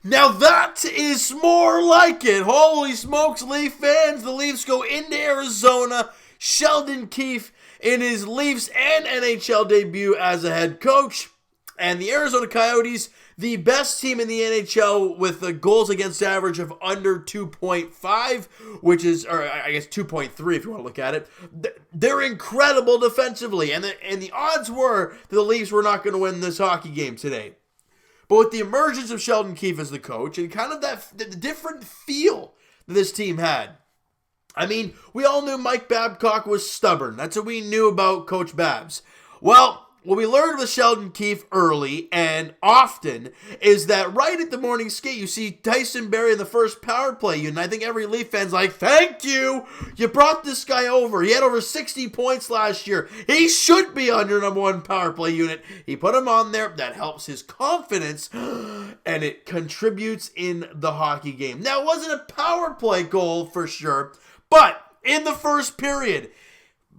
Now that is more like it. Holy smokes, Leaf fans. The Leafs go into Arizona. Sheldon Keefe in his Leafs and NHL debut as a head coach. And the Arizona Coyotes, the best team in the NHL with a goals against average of under 2.5, which is, or I guess 2.3 if you want to look at it. They're incredible defensively. And the odds were that the Leafs were not going to win this hockey game today. But with the emergence of Sheldon Keefe as the coach and kind of the different feel that this team had. I mean, we all knew Mike Babcock was stubborn. That's what we knew about Coach Babs. Well, what we learned with Sheldon Keefe early and often is that right at the morning skate, you see Tyson Barrie in the first power play unit. And I think every Leaf fan's like, thank you. You brought this guy over. He had over 60 points last year. He should be on your number one power play unit. He put him on there. That helps his confidence, and it contributes in the hockey game. Now, it wasn't a power play goal for sure, but in the first period,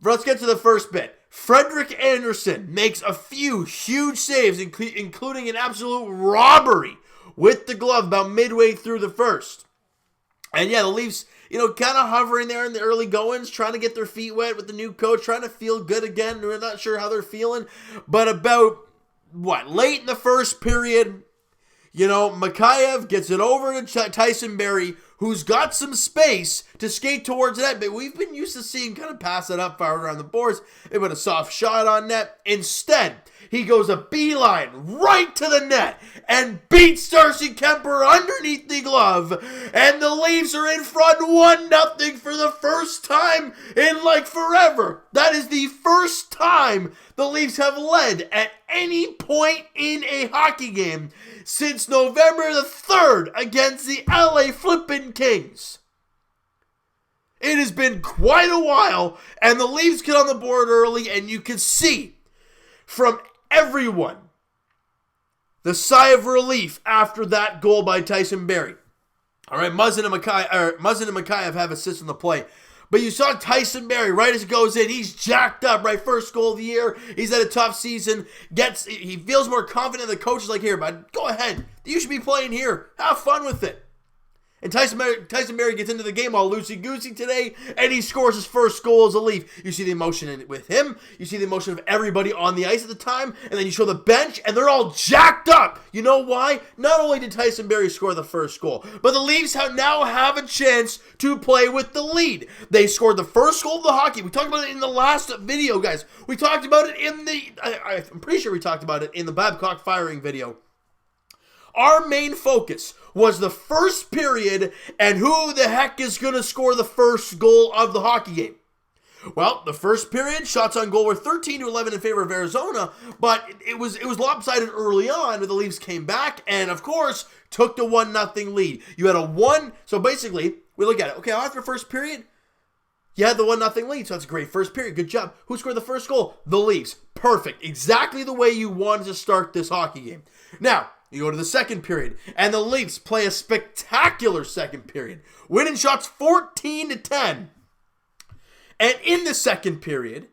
let's get to the first bit. Frederik Andersen makes a few huge saves, including an absolute robbery with the glove about midway through the first. And yeah, the Leafs, kind of hovering there in the early goings, trying to get their feet wet with the new coach, trying to feel good again. We're not sure how they're feeling. But about, late in the first period, Mikheyev gets it over to Tyson Barrie, who's got some space to skate towards that. But we've been used to seeing kind of pass it up far around the boards. It put a soft shot on net. Instead, he goes a beeline right to the net and beats Darcy Kemper underneath the glove. And the Leafs are in front 1-0 for the first time in forever. That is the first time the Leafs have led at any point in a hockey game since November the 3rd against the LA Flippin' Kings. It has been quite a while, and the Leafs get on the board early, and you can see from everyone the sigh of relief after that goal by Tyson Barrie. All right, Muzzin and Mikheyev have assists in the play. But you saw Tyson Barrie, right as it goes in, he's jacked up, right? First goal of the year. He's had a tough season. He feels more confident. The coach is like, here, bud, go ahead. You should be playing here. Have fun with it. And Tyson Barrie gets into the game all loosey-goosey today, and he scores his first goal as a Leaf. You see the emotion with him. You see the emotion of everybody on the ice at the time, and then you show the bench, and they're all jacked up. You know why? Not only did Tyson Barrie score the first goal, but the Leafs now have a chance to play with the lead. They scored the first goal of the hockey. We talked about it in the last video, guys. We talked about it in I'm pretty sure we talked about it in the Babcock firing video. Our main focus was the first period and who the heck is going to score the first goal of the hockey game. Well, the first period, shots on goal were 13-11 in favor of Arizona, but it was lopsided early on when the Leafs came back and, of course, took the 1-0 lead. You had so basically, we look at it. Okay, after the first period, you had the 1-0 lead, so that's a great first period. Good job. Who scored the first goal? The Leafs. Perfect. Exactly the way you wanted to start this hockey game. Now, you go to the second period, and the Leafs play a spectacular second period, winning shots 14-10. And in the second period,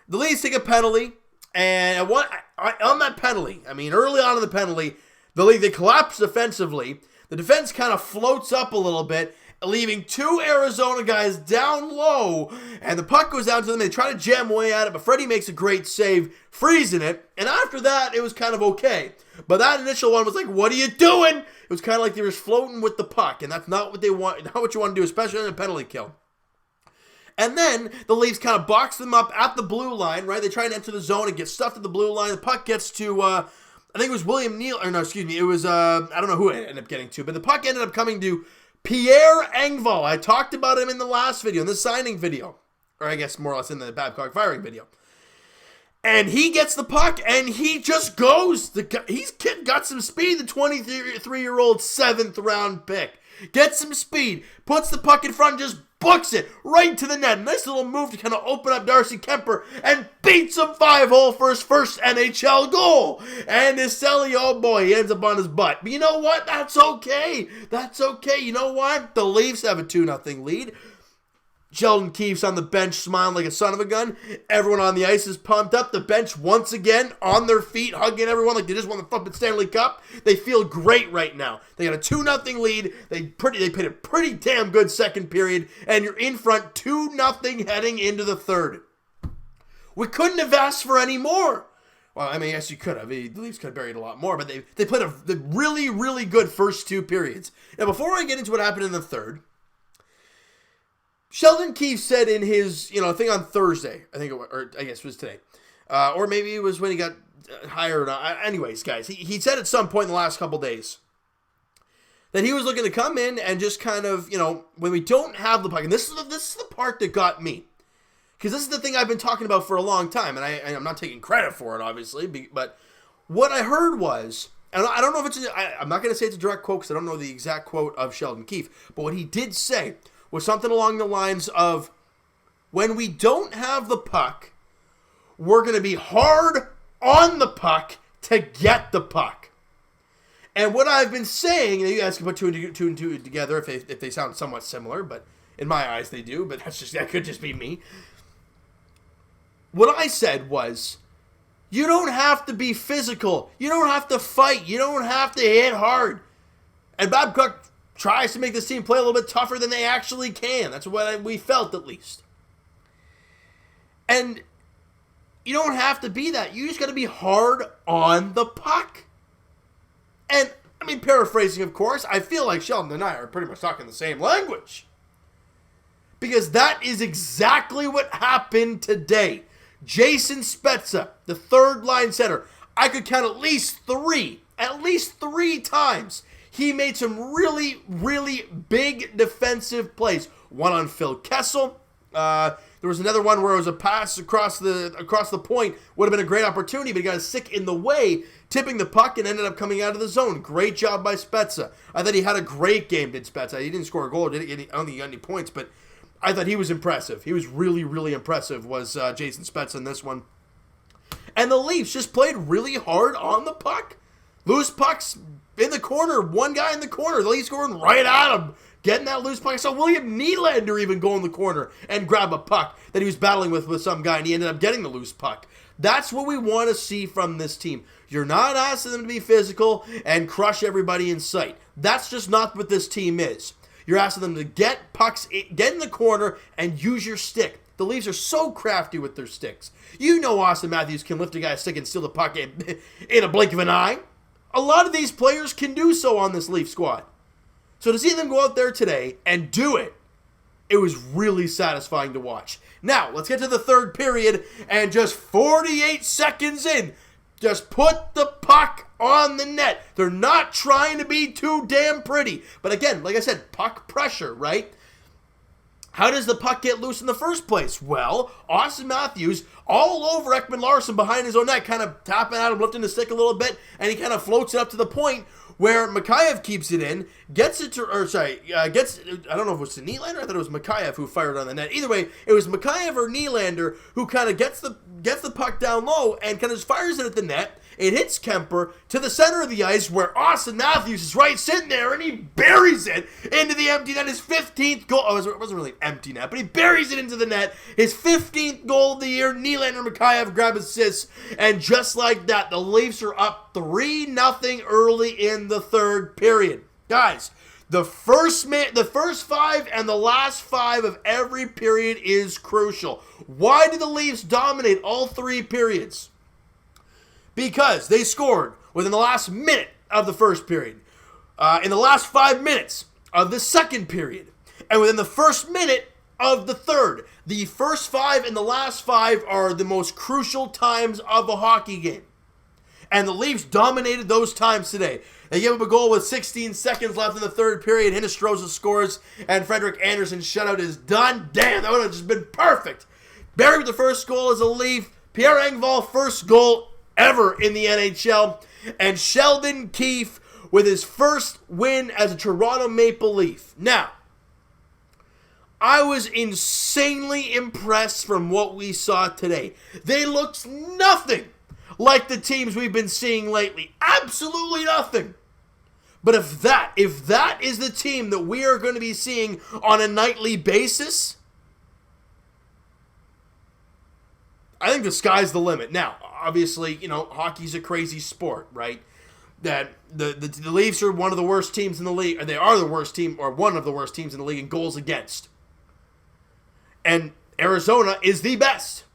the Leafs take a penalty, and on that penalty, early on in the penalty, they collapse defensively. The defense kind of floats up a little bit, leaving two Arizona guys down low, and the puck goes down to them. They try to jam away at it, but Freddie makes a great save, freezing it, and after that, it was kind of okay. But that initial one was like, what are you doing? It was kind of like they were just floating with the puck, and that's not what you want to do, especially in a penalty kill. And then the Leafs kind of box them up at the blue line, right? They try and enter the zone and get stuffed at the blue line. The puck gets to, I think it was William Neal, or no, excuse me, it was, I don't know who it ended up getting to, but the puck ended up coming to Pierre Engvall. I talked about him in the last video, in the signing video, or I guess more or less in the Babcock firing video. And he gets the puck, and he just goes. He's got some speed, the 23-year-old 7th-round pick. Gets some speed, puts the puck in front, and just books it right to the net. Nice little move to kind of open up Darcy Kemper and beats him 5-hole for his first NHL goal. And Iseli, oh boy, he ends up on his butt. But you know what? That's okay. That's okay. You know what? The Leafs have a 2-0 lead. Sheldon Keefe's on the bench smiling like a son of a gun. Everyone on the ice is pumped up. The bench once again on their feet, hugging everyone like they just won the fucking Stanley Cup. They feel great right now. They got a 2-0 lead. They played a pretty damn good second period, and you're in front 2-0 heading into the third. We couldn't have asked for any more. Well, I mean, yes, you could have. The Leafs could have buried a lot more, but they played a really, really good first two periods. Now, before I get into what happened in the third, Sheldon Keefe said in his, thing on Thursday, I think it was today, or maybe it was when he got hired. Anyways, guys, he said at some point in the last couple days that he was looking to come in and just kind of, when we don't have the puck, and this is the part that got me, because this is the thing I've been talking about for a long time, and I'm not taking credit for it, obviously, but what I heard was, and I don't know if I'm not going to say it's a direct quote because I don't know the exact quote of Sheldon Keefe, but what he did say was something along the lines of, when we don't have the puck, we're going to be hard on the puck to get the puck. And what I've been saying, and you guys can put two and two together if they sound somewhat similar, but in my eyes they do, but that could just be me. What I said was, you don't have to be physical. You don't have to fight. You don't have to hit hard. And Babcock tries to make this team play a little bit tougher than they actually can. That's what we felt, at least. And you don't have to be that. You just got to be hard on the puck. And, I mean, paraphrasing, of course, I feel like Sheldon and I are pretty much talking the same language. Because that is exactly what happened today. Jason Spezza, the third-line center, I could count at least three times. He made some really, really big defensive plays. One on Phil Kessel. There was another one where it was a pass across the point. Would have been a great opportunity, but he got a stick in the way, tipping the puck and ended up coming out of the zone. Great job by Spezza. I thought he had a great game, did Spezza. He didn't score a goal. I don't think he got any points, but I thought he was impressive. He was really, really impressive, was Jason Spezza in this one. And the Leafs just played really hard on the puck. Loose pucks in the corner, one guy in the corner. The Leafs going right at him, getting that loose puck. I saw William Nylander even go in the corner and grab a puck that he was battling with some guy, and he ended up getting the loose puck. That's what we want to see from this team. You're not asking them to be physical and crush everybody in sight. That's just not what this team is. You're asking them to get pucks, get in the corner, and use your stick. The Leafs are so crafty with their sticks. You know Austin Matthews can lift a guy's stick and steal the puck in a blink of an eye. A lot of these players can do so on this Leaf squad. So to see them go out there today and do it, it was really satisfying to watch. Now, let's get to the third period, and just 48 seconds in, just put the puck on the net. They're not trying to be too damn pretty. But again, like I said, puck pressure, right? How does the puck get loose in the first place? Well, Austin Matthews all over Ekman-Larsson behind his own net, kind of tapping at him, lifting the stick a little bit, and he kind of floats it up to the point where Mikheyev keeps it in, gets, I don't know if it was to Nylander, I thought it was Mikheyev who fired on the net. Either way, it was Mikheyev or Nylander who kind of gets the puck down low and kind of just fires it at the net. It hits Kemper to the center of the ice where Austin Matthews is right sitting there, and he buries it into the empty net. His 15th goal. Oh, it wasn't really an empty net, but he buries it into the net. His 15th goal of the year. Nylander and Mikheyev grab assists, and just like that, the Leafs are up 3-0 early in the third period. Guys, the first 5 and the last 5 of every period is crucial. Why did the Leafs dominate all 3 periods? Because they scored within the last minute of the first period, in the last 5 minutes of the second period, and within the first minute of the third. The first 5 and the last 5 are the most crucial times of a hockey game. And the Leafs dominated those times today. They gave up a goal with 16 seconds left in the third period. Hinostroza scores, and Frederik Andersen's shutout is done. Damn, that would have just been perfect. Barry with the first goal as a Leaf. Pierre Engvall, first goal ever in the NHL. And Sheldon Keefe with his first win as a Toronto Maple Leaf. Now, I was insanely impressed from what we saw today. They looked nothing like the teams we've been seeing lately. Absolutely nothing. But if that is the team that we are going to be seeing on a nightly basis, I think the sky's the limit. Now, obviously, hockey's a crazy sport, right? That the Leafs are one of the worst teams in the league, or they are the worst team, or one of the worst teams in the league in goals against. And Arizona is the best.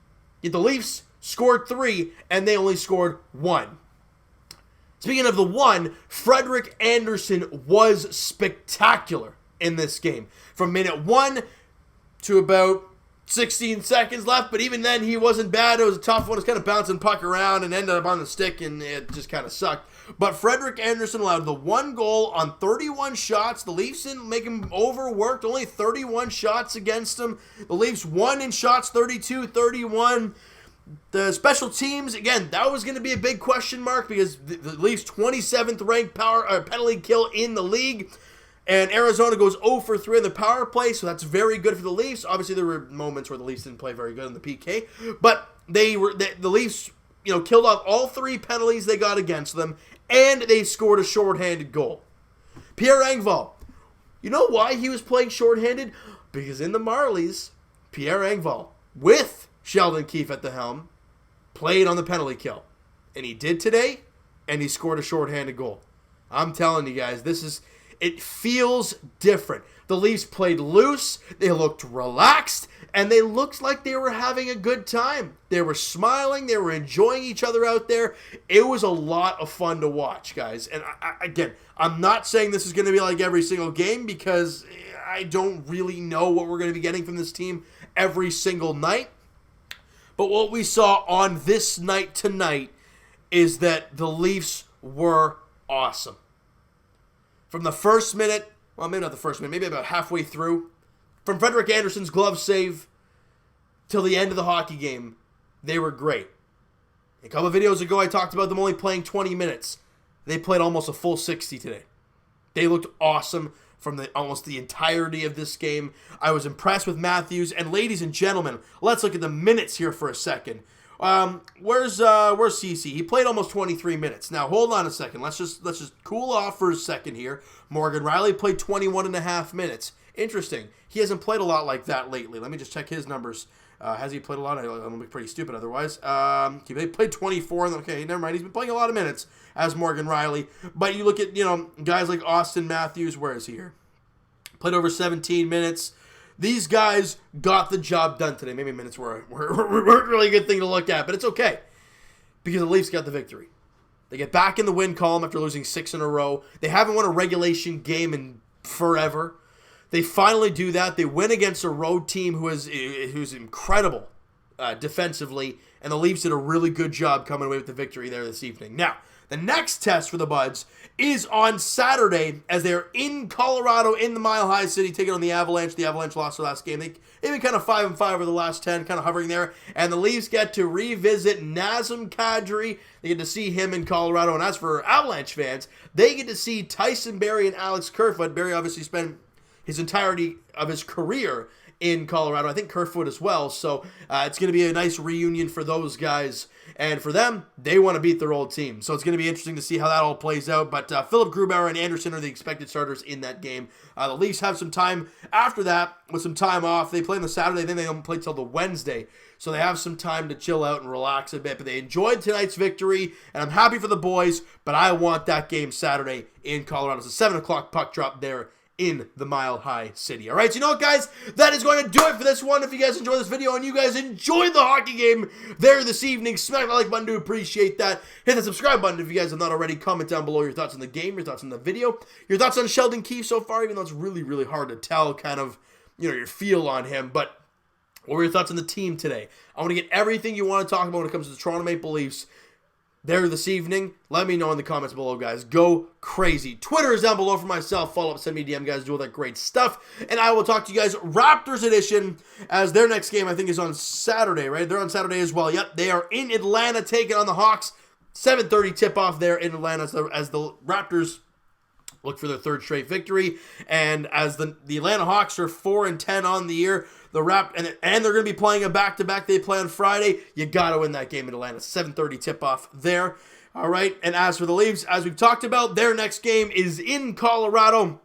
Yet the Leafs scored 3, and they only scored 1. Speaking of the 1, Frederik Andersen was spectacular in this game. From minute 1 to about 16 seconds left, but even then he wasn't bad. It was a tough one. It was kind of bouncing puck around and ended up on the stick, and it just kind of sucked. But Frederik Andersen allowed the 1 goal on 31 shots. The Leafs didn't make him overworked. Only 31 shots against him. The Leafs won in shots 32-31. The special teams, again, that was going to be a big question mark because the Leafs 27th ranked penalty kill in the league. And Arizona goes 0 for 3 in the power play, so that's very good for the Leafs. Obviously, there were moments where the Leafs didn't play very good in the PK, but the Leafs, killed off all 3 penalties they got against them, and they scored a shorthanded goal. Pierre Engvall, you know why he was playing shorthanded? Because in the Marlies, Pierre Engvall, with Sheldon Keefe at the helm, played on the penalty kill. And he did today, and he scored a shorthanded goal. I'm telling you guys, it feels different. The Leafs played loose, they looked relaxed, and they looked like they were having a good time. They were smiling, they were enjoying each other out there. It was a lot of fun to watch, guys. And again, I'm not saying this is going to be like every single game because I don't really know what we're going to be getting from this team every single night. But what we saw on this night tonight is that the Leafs were awesome. From the first minute, well, maybe not the first minute, maybe about halfway through, from Frederik Andersen's glove save till the end of the hockey game, they were great. A couple of videos ago, I talked about them only playing 20 minutes. They played almost a full 60 today. They looked awesome from almost the entirety of this game. I was impressed with Matthews. And ladies and gentlemen, let's look at the minutes here for a second. Where's CC? He played almost 23 minutes. Now, hold on a second. Let's just cool off for a second here. Morgan Rielly played 21 and a half minutes. Interesting. He hasn't played a lot like that lately. Let me just check his numbers. Has he played a lot? I'm going to be pretty stupid otherwise. He played 24. Okay, never mind. He's been playing a lot of minutes as Morgan Rielly. But you look at, guys like Austin Matthews. Where is he here? Played over 17 minutes. These guys got the job done today. Maybe minutes weren't really a good thing to look at, but it's okay because the Leafs got the victory. They get back in the win column after losing 6 in a row. They haven't won a regulation game in forever. They finally do that. They win against a road team who's incredible defensively, and the Leafs did a really good job coming away with the victory there this evening. Now, the next test for the Buds is on Saturday as they're in Colorado in the Mile High City taking on the Avalanche. The Avalanche lost their last game. They've been kind of 5-5 over the last 10, kind of hovering there. And the Leafs get to revisit Nazem Kadri. They get to see him in Colorado. And as for Avalanche fans, they get to see Tyson Barrie and Alex Kerfoot. Barrie obviously spent his entirety of his career in Colorado. I think Kerfoot as well. So it's going to be a nice reunion for those guys. And for them, they want to beat their old team. So it's going to be interesting to see how that all plays out. But Philip Grubauer and Anderson are the expected starters in that game. The Leafs have some time after that with some time off. They play on the Saturday, then they don't play till the Wednesday. So they have some time to chill out and relax a bit. But they enjoyed tonight's victory, and I'm happy for the boys. But I want that game Saturday in Colorado. It's a 7 o'clock puck drop there in the Mile High City. All right, so you know what, guys? That is going to do it for this one. If you guys enjoyed this video and you guys enjoyed the hockey game there this evening, smack the like button to appreciate that. Hit the subscribe button if you guys have not already. Comment down below your thoughts on the game, your thoughts on the video, your thoughts on Sheldon Keefe so far, even though it's really, really hard to tell kind of, your feel on him. But what were your thoughts on the team today? I want to get everything you want to talk about when it comes to the Toronto Maple Leafs there this evening. Let me know in the comments below, guys. Go crazy. Twitter is down below for myself. Follow up, send me a DM, guys. Do all that great stuff. And I will talk to you guys Raptors edition as their next game, I think, is on Saturday, right? They're on Saturday as well. Yep, they are in Atlanta taking on the Hawks. 7:30 tip-off there in Atlanta as the Raptors look for their 3rd straight victory. And as the Atlanta Hawks are 4-10 on the year, and they're going to be playing a back-to-back. They play on Friday. You got to win that game in Atlanta. 7:30 tip-off there. All right, and as for the Leafs, as we've talked about, their next game is in Colorado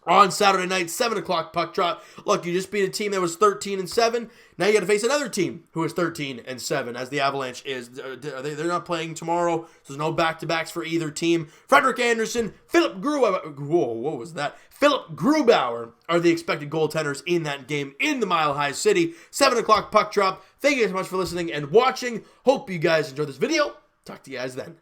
On Saturday night, 7 o'clock puck drop. Look, you just beat a team that was 13-7. Now you got to face another team who is 13-7, as the Avalanche is. They're not playing tomorrow, so there's no back-to-backs for either team. Frederik Andersen, Philip Grubauer are the expected goaltenders in that game in the Mile High City. 7 o'clock puck drop. Thank you guys so much for listening and watching. Hope you guys enjoyed this video. Talk to you guys then.